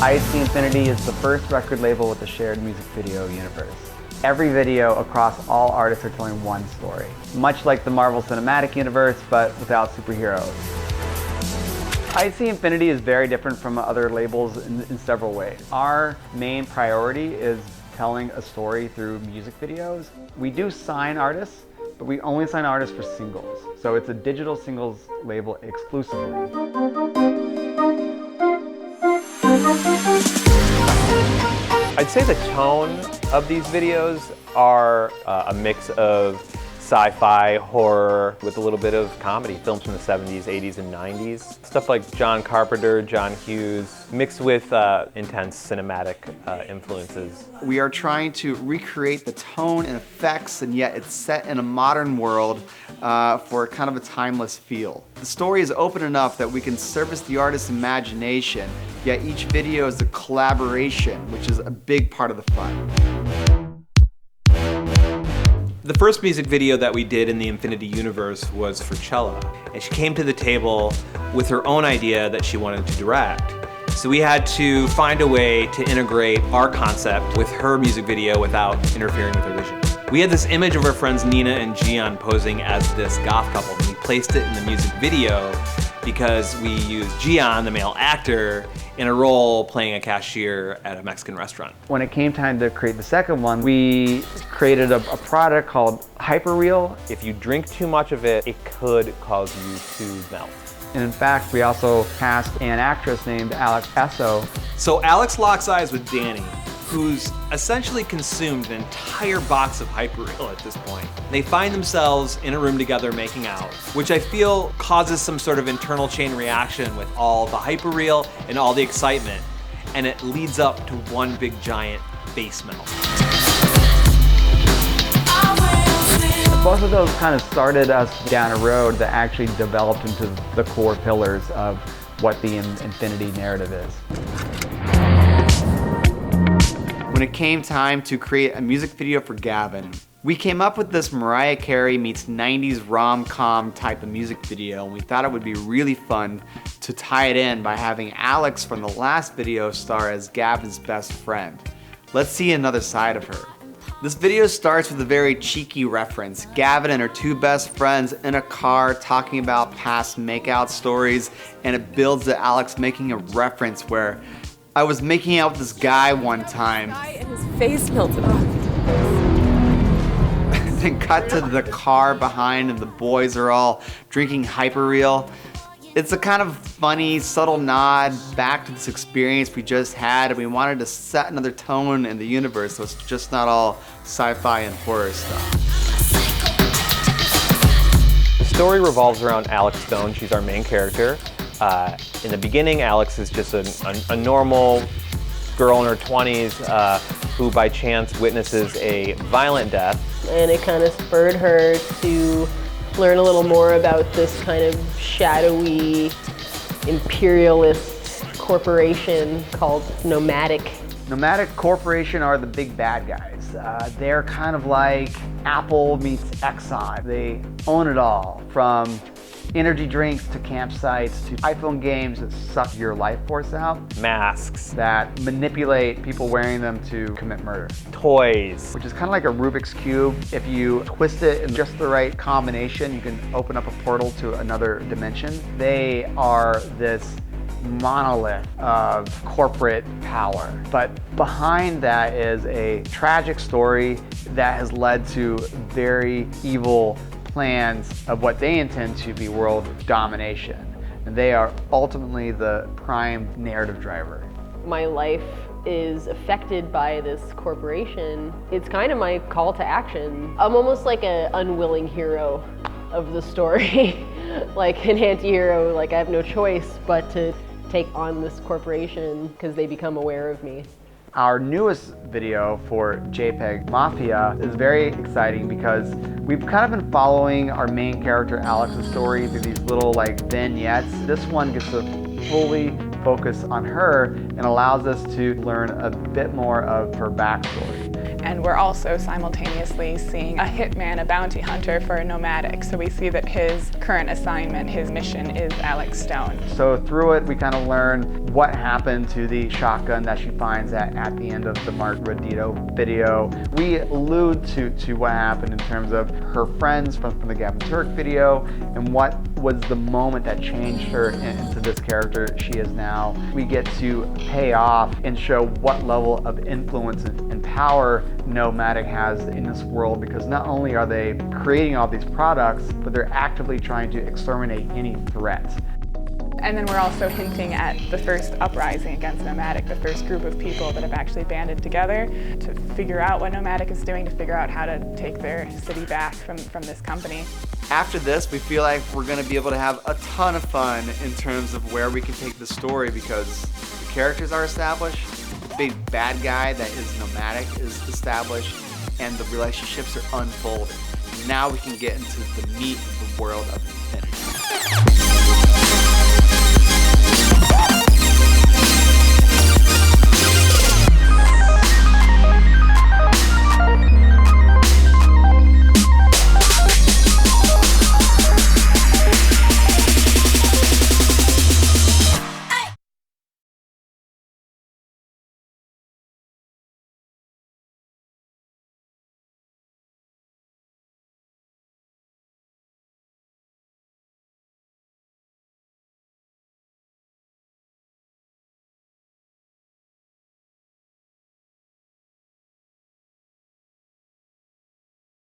IHC Infinity is the first record label with a shared music video universe. Every video across all artists are telling one story, much like the Marvel Cinematic Universe, but without superheroes. IHC Infinity is very different from other labels in several ways. Our main priority is telling a story through music videos. We do sign artists, but we only sign artists for singles. So it's a digital singles label exclusively. I'd say the tone of these videos are a mix of sci-fi, horror, with a little bit of comedy. Films from the 70s, 80s, and 90s. Stuff like John Carpenter, John Hughes, mixed with intense cinematic influences. We are trying to recreate the tone and effects, and yet it's set in a modern world for kind of a timeless feel. The story is open enough that we can service the artist's imagination, yet each video is a collaboration, which is a big part of the fun. The first music video that we did in the Infinity universe was for Cella, and she came to the table with her own idea that she wanted to direct. So we had to find a way to integrate our concept with her music video without interfering with her vision. We had this image of our friends Nina and Gian posing as this goth couple, and we placed it in the music video because we used Gian, the male actor, in a role playing a cashier at a Mexican restaurant. When it came time to create the second one, we created a product called Hyperreal. If you drink too much of it, it could cause you to melt. And in fact, we also cast an actress named Alex Esso. So Alex locks eyes with Danny, who's essentially consumed an entire box of Hyperreal at this point. They find themselves in a room together making out, which I feel causes some sort of internal chain reaction with all the Hyperreal and all the excitement, and it leads up to one big giant face melt. Both of those kind of started us down a road that actually developed into the core pillars of what the Infinity narrative is. When it came time to create a music video for Gavin, we came up with this Mariah Carey meets 90s rom-com type of music video, and we thought it would be really fun to tie it in by having Alex from the last video star as Gavin's best friend. Let's see another side of her. This video starts with a very cheeky reference. Gavin and her two best friends in a car talking about past makeout stories, and it builds to Alex making a reference where I was making out with this guy one time. And his face melted off. Then cut to the car behind and the boys are all drinking Hyperreal. It's a kind of funny, subtle nod back to this experience we just had, and we wanted to set another tone in the universe so it's just not all sci-fi and horror stuff. The story revolves around Alex Stone. She's our main character. In the beginning, Alex is just a normal girl in her 20s who by chance witnesses a violent death. And it kind of spurred her to learn a little more about this kind of shadowy, imperialist corporation called Nomadic. Nomadic Corporation are the big bad guys. They're kind of like Apple meets Exxon. They own it all, from energy drinks to campsites to iPhone games that suck your life force out. Masks. That manipulate people wearing them to commit murder. Toys. Which is kind of like a Rubik's Cube. If you twist it in just the right combination, you can open up a portal to another dimension. They are this monolith of corporate power. But behind that is a tragic story that has led to very evil plans of what they intend to be world domination. And they are ultimately the prime narrative driver. My life is affected by this corporation. It's kind of my call to action. I'm almost like an unwilling hero of the story. Like an anti-hero, like I have no choice but to take on this corporation because they become aware of me. Our newest video for JPEG Mafia is very exciting because we've kind of been following our main character Alex's story through these little like vignettes. This one gets to fully focus on her and allows us to learn a bit more of her backstory. And And we're also simultaneously seeing a hitman, a bounty hunter for a nomadic. So we see that his current assignment, his mission is Alex Stone. So through it, we kind of learn what happened to the shotgun that she finds at the end of the Mark Rodito video. We allude to what happened in terms of her friends from the Gavin Turk video and what was the moment that changed her into this character she is now. We get to pay off and show what level of influence and power Nomadic has in this world, because not only are they creating all these products, but they're actively trying to exterminate any threat. And then we're also hinting at the first uprising against Nomadic, the first group of people that have actually banded together to figure out what Nomadic is doing, to figure out how to take their city back from this company. After this, we feel like we're going to be able to have a ton of fun in terms of where we can take the story, because the characters are established, the big bad guy that is Nomadic is established, and the relationships are unfolding. Now we can get into the meat of the world of Infinity.